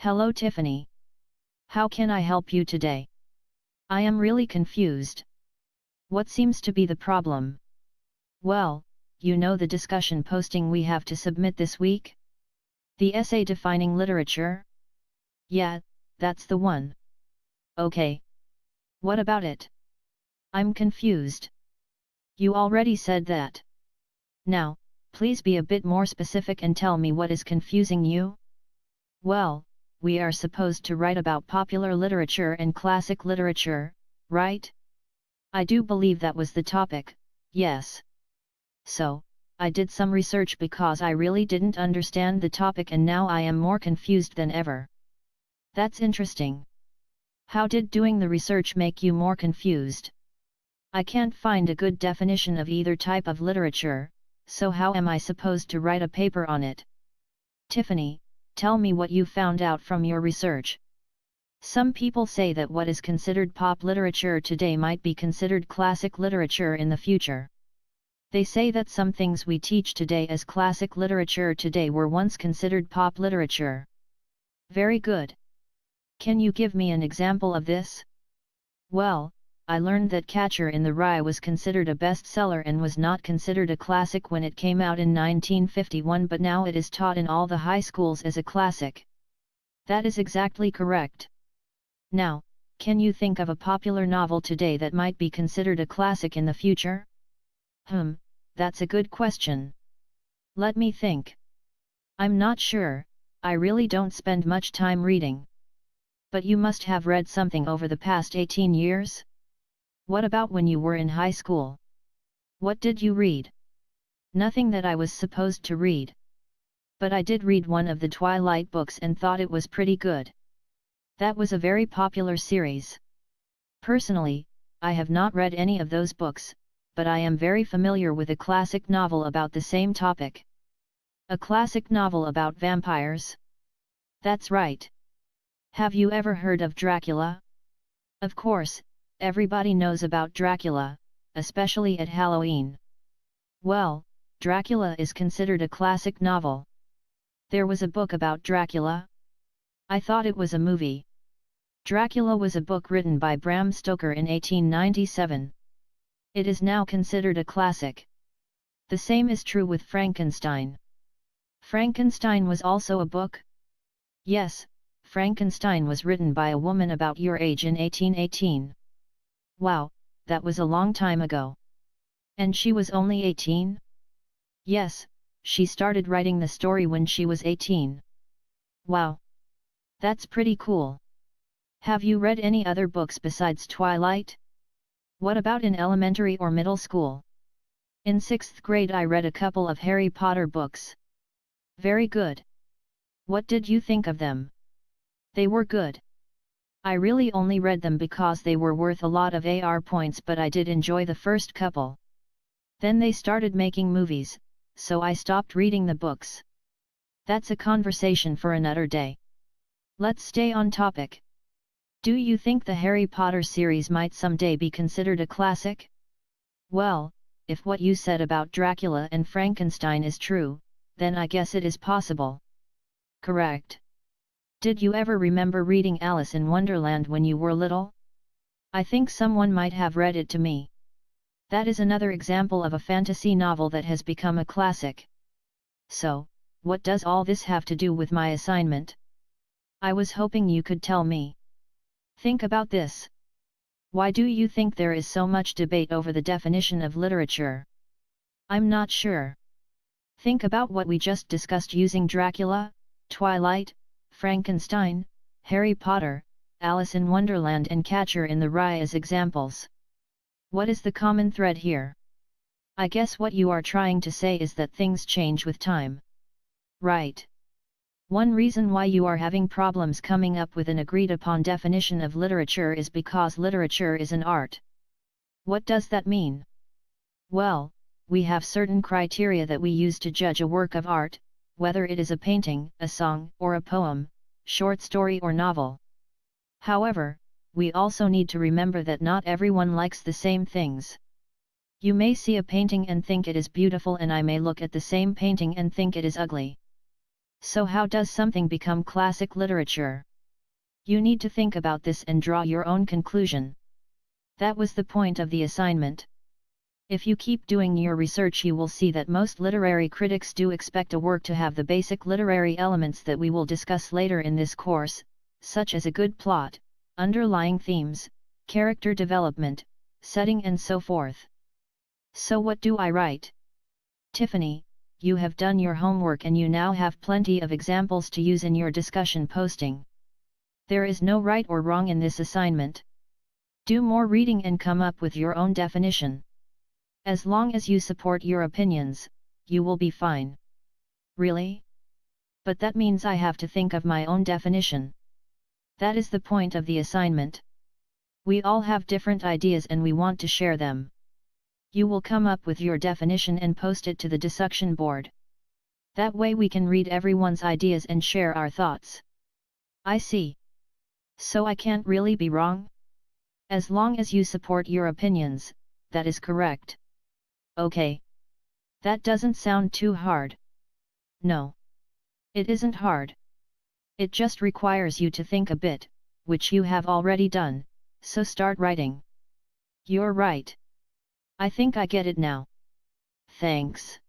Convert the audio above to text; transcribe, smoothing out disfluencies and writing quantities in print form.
Hello Tiffany. How can I help you today? I am really confused. What seems to be the problem? Well, you know the discussion posting we have to submit this week? The essay defining literature? Yeah, that's the one. Okay. What about it? I'm confused. You already said that. Now, please be a bit more specific and tell me what is confusing you? Well, we are supposed to write about popular literature and classic literature, right? I do believe that was the topic, yes. So, I did some research because I really didn't understand the topic and now I am more confused than ever. That's interesting. How did doing the research make you more confused? I can't find a good definition of either type of literature, so how am I supposed to write a paper on it? Tiffany, tell me what you found out from your research. Some people say that what is considered pop literature today might be considered classic literature in the future. They say that some things we teach today as classic literature today were once considered pop literature. Very good. Can you give me an example of this? Well, I learned that Catcher in the Rye was considered a bestseller and was not considered a classic when it came out in 1951, but now it is taught in all the high schools as a classic. That is exactly correct. Now, can you think of a popular novel today that might be considered a classic in the future? That's a good question. Let me think. I'm not sure, I really don't spend much time reading. But you must have read something over the past 18 years? What about when you were in high school? What did you read? Nothing that I was supposed to read. But I did read one of the Twilight books and thought it was pretty good. That was a very popular series. Personally, I have not read any of those books, but I am very familiar with a classic novel about the same topic. A classic novel about vampires? That's right. Have you ever heard of Dracula? Of course, everybody knows about Dracula, especially at Halloween. Well, Dracula is considered a classic novel. There was a book about Dracula. I thought it was a movie. Dracula was a book written by Bram Stoker in 1897. It is now considered a classic. The same is true with Frankenstein. Frankenstein was also a book? Yes, Frankenstein was written by a woman about your age in 1818. Wow, that was a long time ago. And she was only 18? Yes, she started writing the story when she was 18. Wow. That's pretty cool. Have you read any other books besides Twilight? What about in elementary or middle school? In 6th grade I read a couple of Harry Potter books. Very good. What did you think of them? They were good. I really only read them because they were worth a lot of AR points, but I did enjoy the first couple. Then they started making movies, so I stopped reading the books. That's a conversation for another day. Let's stay on topic. Do you think the Harry Potter series might someday be considered a classic? Well, if what you said about Dracula and Frankenstein is true, then I guess it is possible. Correct. Did you ever remember reading Alice in Wonderland when you were little? I think someone might have read it to me. That is another example of a fantasy novel that has become a classic. So, what does all this have to do with my assignment? I was hoping you could tell me. Think about this. Why do you think there is so much debate over the definition of literature? I'm not sure. Think about what we just discussed using Dracula, Twilight, Frankenstein, Harry Potter, Alice in Wonderland and Catcher in the Rye as examples. What is the common thread here? I guess what you are trying to say is that things change with time. Right. One reason why you are having problems coming up with an agreed upon definition of literature is because literature is an art. What does that mean? Well, we have certain criteria that we use to judge a work of art, whether it is a painting, a song, or a poem, short story or novel. However, we also need to remember that not everyone likes the same things. You may see a painting and think it is beautiful, and I may look at the same painting and think it is ugly. So how does something become classic literature? You need to think about this and draw your own conclusion. That was the point of the assignment. If you keep doing your research, you will see that most literary critics do expect a work to have the basic literary elements that we will discuss later in this course, such as a good plot, underlying themes, character development, setting and so forth. So what do I write? Tiffany, you have done your homework and you now have plenty of examples to use in your discussion posting. There is no right or wrong in this assignment. Do more reading and come up with your own definition. As long as you support your opinions, you will be fine. Really? But that means I have to think of my own definition. That is the point of the assignment. We all have different ideas and we want to share them. You will come up with your definition and post it to the discussion board. That way we can read everyone's ideas and share our thoughts. I see. So I can't really be wrong? As long as you support your opinions, that is correct. Okay. That doesn't sound too hard. No. It isn't hard. It just requires you to think a bit, which you have already done, so start writing. You're right. I think I get it now. Thanks.